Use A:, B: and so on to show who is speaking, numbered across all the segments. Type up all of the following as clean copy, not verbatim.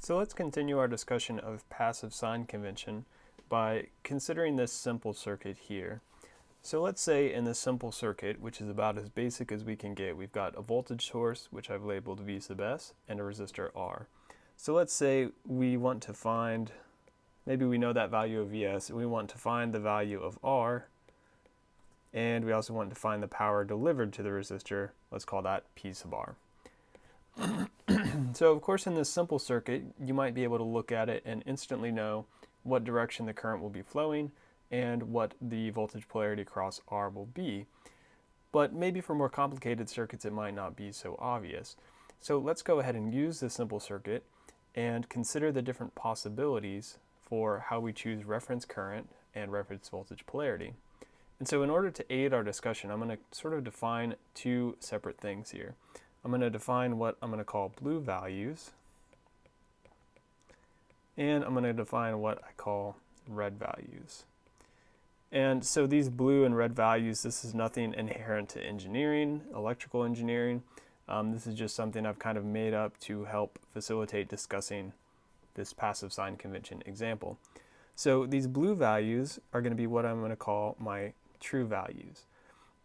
A: So let's continue our discussion of passive sign convention by considering this simple circuit here. So let's say in this simple circuit, which is about as basic as we can get, we've got a voltage source, which I've labeled V sub S, and a resistor R. So let's say we want to find, maybe we know that value of Vs, and we want to find the value of R, and we also want to find the power delivered to the resistor. Let's call that P sub R. So of course in this simple circuit you might be able to look at it and instantly know what direction the current will be flowing and what the voltage polarity across R will be. But maybe for more complicated circuits it might not be so obvious. So let's go ahead and use this simple circuit and consider the different possibilities for how we choose reference current and reference voltage polarity. And so in order to aid our discussion, I'm going to sort of define two separate things here. I'm going to define what I'm going to call blue values, and I'm going to define what I call red values. And so these blue and red values, this is nothing inherent to engineering, electrical engineering. This is just something I've kind of made up to help facilitate discussing this passive sign convention example. So these blue values are going to be what I'm going to call my true values.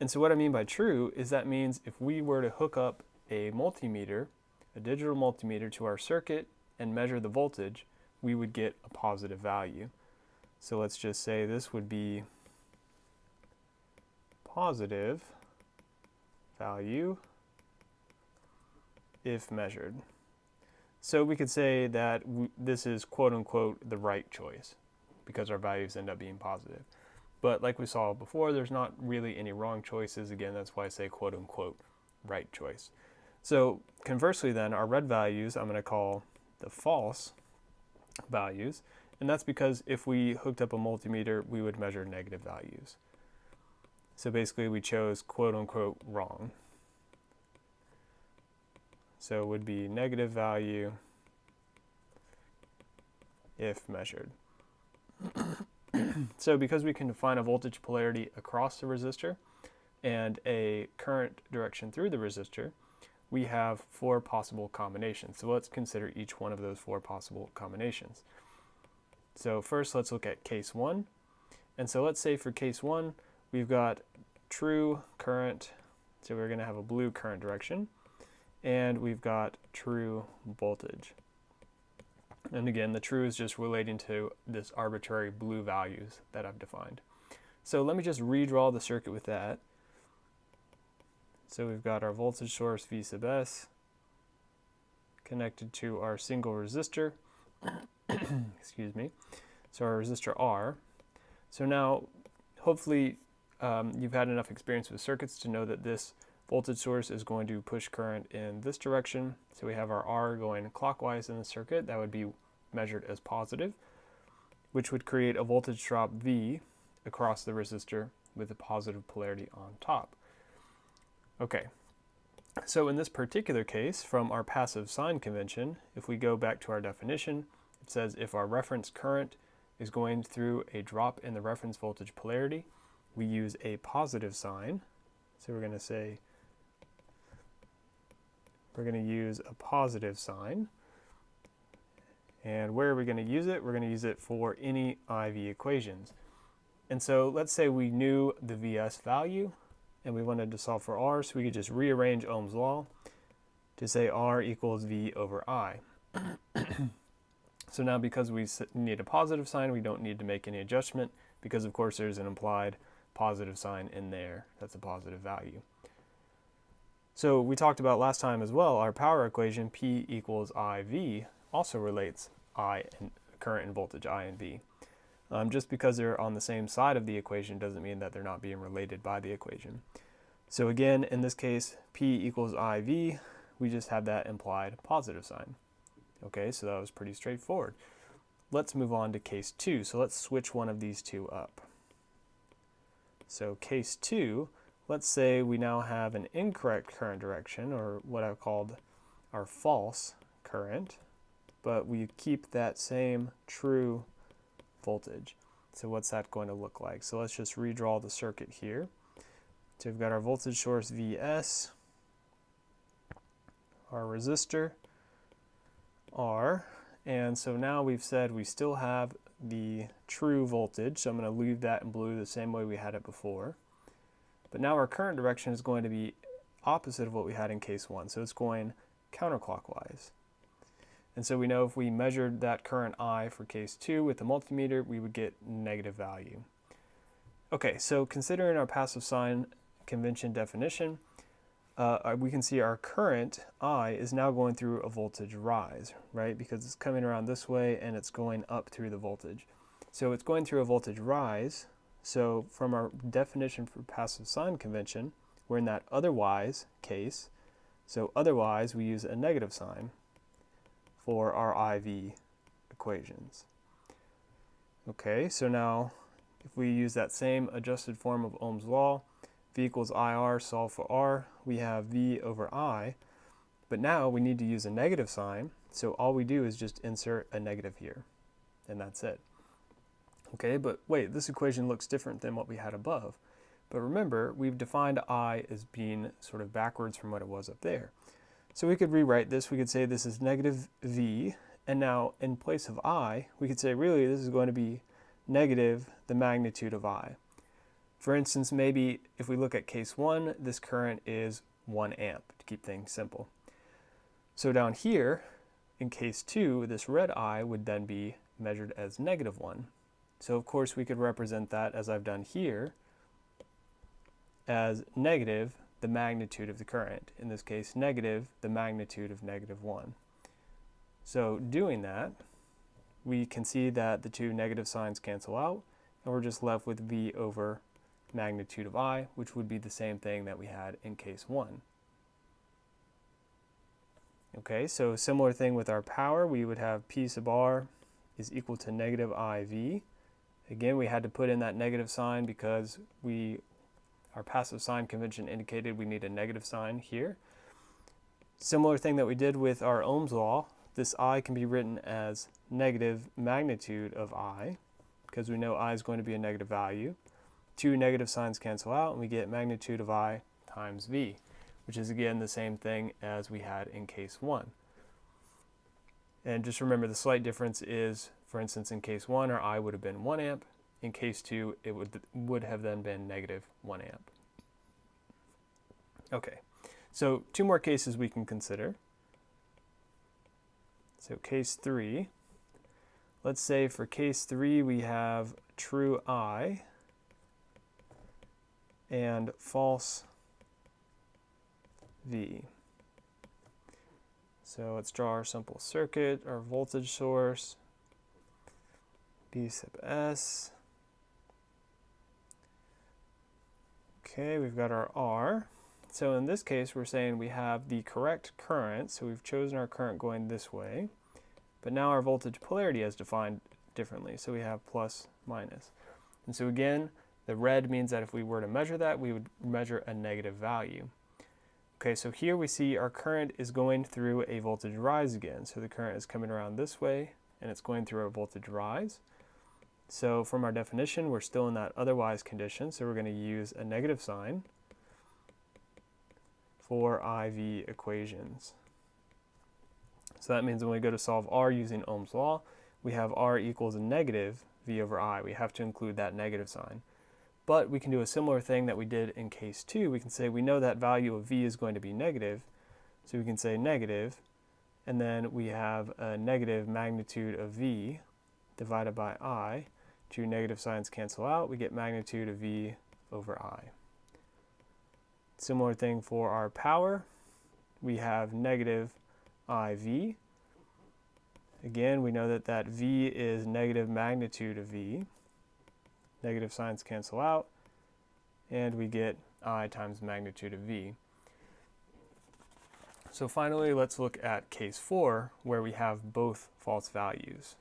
A: And so what I mean by true is that means if we were to hook up a multimeter, a digital multimeter, to our circuit and measure the voltage, we would get a positive value. So let's just say this would be positive value if measured. So we could say that this is quote unquote the right choice because our values end up being positive. But like we saw before, there's not really any wrong choices. Again, that's why I say quote unquote right choice. So conversely then, our red values I'm going to call the false values, and that's because if we hooked up a multimeter, we would measure negative values. So basically we chose quote unquote wrong. So it would be negative value if measured. So because we can define a voltage polarity across the resistor and a current direction through the resistor, we have four possible combinations. So let's consider each one of those four possible combinations. So first let's look at case one. And so let's say for case one, we've got true current, so we're going to have a blue current direction, and we've got true voltage. And again, the true is just relating to this arbitrary blue values that I've defined. So let me just redraw the circuit with that. So we've got our voltage source V sub S connected to our single resistor, excuse me, so our resistor R. So now hopefully you've had enough experience with circuits to know that this voltage source is going to push current in this direction. So we have our R going clockwise in the circuit. That would be measured as positive, which would create a voltage drop V across the resistor with a positive polarity on top. Okay, so in this particular case, from our passive sign convention, if we go back to our definition, it says if our reference current is going through a drop in the reference voltage polarity, we use a positive sign. So we're going to say, we're going to use a positive sign. And where are we going to use it? We're going to use it for any IV equations. And so let's say we knew the Vs value and we wanted to solve for R, so we could just rearrange Ohm's law to say R equals V over I. So now because we need a positive sign, we don't need to make any adjustment because of course there's an implied positive sign in there. That's a positive value. So we talked about last time as well, our power equation P equals IV also relates I and current and voltage I and V. Just because they're on the same side of the equation doesn't mean that they're not being related by the equation. So again, in this case, P equals IV, we just have that implied positive sign. Okay, so that was pretty straightforward. Let's move on to case two. So let's switch one of these two up. So case two, let's say we now have an incorrect current direction, or what I've called our false current, but we keep that same true voltage. So what's that going to look like? So let's just redraw the circuit here. So we've got our voltage source Vs, our resistor R, And so now we've said we still have the true voltage, so I'm going to leave that in blue the same way we had it before. But now our current direction is going to be opposite of what we had in case 1, so it's going counterclockwise. And so we know if we measured that current I for case 2 with the multimeter, we would get negative value. Okay, so considering our passive sign convention definition, we can see our current I is now going through a voltage rise, right? Because it's coming around this way and it's going up through the voltage. So it's going through a voltage rise. So from our definition for passive sign convention, we're in that otherwise case. So otherwise, we use a negative sign for our IV equations. Okay, so now if we use that same adjusted form of Ohm's law, V equals IR, solve for R, we have V over I, but now we need to use a negative sign, so all we do is just insert a negative here, and that's it. Okay, but wait, this equation looks different than what we had above. But remember, we've defined I as being sort of backwards from what it was up there. So we could rewrite this, we could say this is negative V, and now in place of I, we could say really this is going to be negative the magnitude of I. For instance, maybe if we look at case 1, this current is 1 amp, to keep things simple. So down here, in case 2, this red I would then be measured as negative 1. So of course we could represent that, as I've done here, as negative the magnitude of the current. In this case, negative the magnitude of negative 1. So doing that, we can see that the two negative signs cancel out, and we're just left with V over magnitude of I, which would be the same thing that we had in case 1. Okay, so similar thing with our power, we would have P sub R is equal to negative IV. Again, we had to put in that negative sign because our passive sign convention indicated we need a negative sign here. Similar thing that we did with our Ohm's law, this I can be written as negative magnitude of I, because we know I is going to be a negative value. Two negative signs cancel out, and we get magnitude of I times V, which is again the same thing as we had in case 1. And just remember the slight difference is, for instance, in case 1, our I would have been 1 amp. In case 2, it would have then been negative 1 amp. Okay, so two more cases we can consider. So case 3, let's say for case 3 we have true I and false V. So let's draw our simple circuit, our voltage source, B sub S. Okay, we've got our R. So in this case, we're saying we have the correct current, so we've chosen our current going this way, but now our voltage polarity is defined differently, so we have plus, minus. And so again, the red means that if we were to measure that, we would measure a negative value. Okay, so here we see our current is going through a voltage rise again. So the current is coming around this way, and it's going through a voltage rise. So from our definition, we're still in that otherwise condition, so we're going to use a negative sign for IV equations. So that means when we go to solve R using Ohm's law, we have R equals a negative V over I. We have to include that negative sign. But we can do a similar thing that we did in case 2. We can say we know that value of V is going to be negative, so we can say negative, and then we have a negative magnitude of V divided by I. Two negative signs cancel out, we get magnitude of V over I. Similar thing for our power, we have negative IV. Again, we know that that V is negative magnitude of V. Negative signs cancel out, and we get I times magnitude of V. So finally, let's look at case 4, where we have both false values.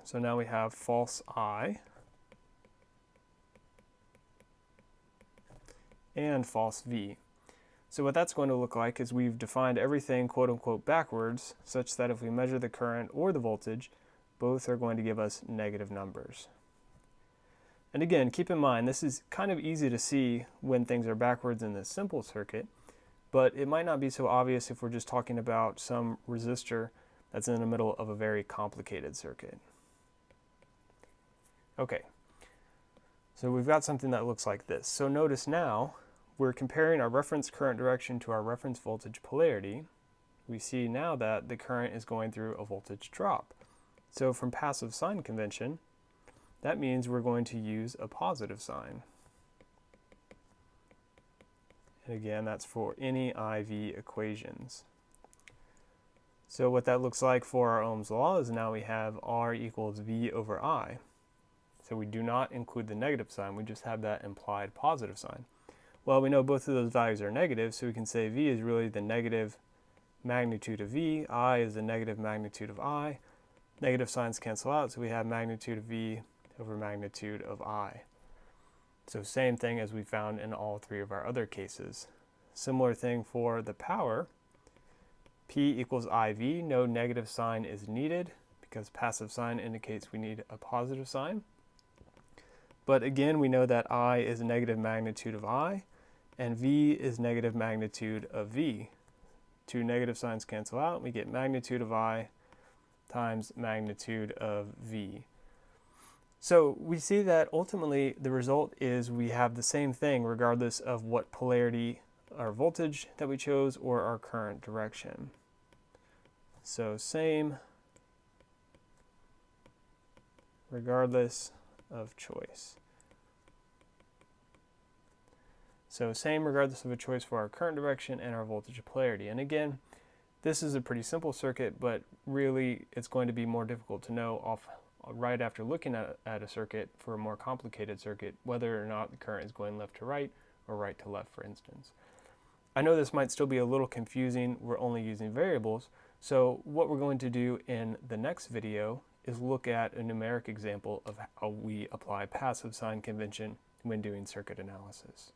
A: So now we have false I and false V. So what that's going to look like is we've defined everything quote-unquote backwards, such that if we measure the current or the voltage, both are going to give us negative numbers. And again, keep in mind, this is kind of easy to see when things are backwards in this simple circuit, but it might not be so obvious if we're just talking about some resistor that's in the middle of a very complicated circuit. Okay, so we've got something that looks like this. So notice now, we're comparing our reference current direction to our reference voltage polarity. We see now that the current is going through a voltage drop. So from passive sign convention, that means we're going to use a positive sign. And again, that's for any IV equations. So what that looks like for our Ohm's law is now we have R equals V over I. So we do not include the negative sign, we just have that implied positive sign. Well, we know both of those values are negative, so we can say V is really the negative magnitude of V, I is the negative magnitude of I. Negative signs cancel out, so we have magnitude of V over magnitude of I. So same thing as we found in all three of our other cases. Similar thing for the power. P equals IV, no negative sign is needed because passive sign indicates we need a positive sign. But again, we know that I is negative magnitude of I, and V is negative magnitude of V. Two negative signs cancel out, we get magnitude of I times magnitude of V. So we see that ultimately the result is we have the same thing regardless of what polarity our voltage that we chose or our current direction. So same regardless of choice. So same regardless of a choice for our current direction and our voltage polarity. And again, this is a pretty simple circuit, but really it's going to be more difficult to know right after looking at a circuit for a more complicated circuit whether or not the current is going left to right or right to left, for instance. I know this might still be a little confusing, we're only using variables, so what we're going to do in the next video is look at a numeric example of how we apply passive sign convention when doing circuit analysis.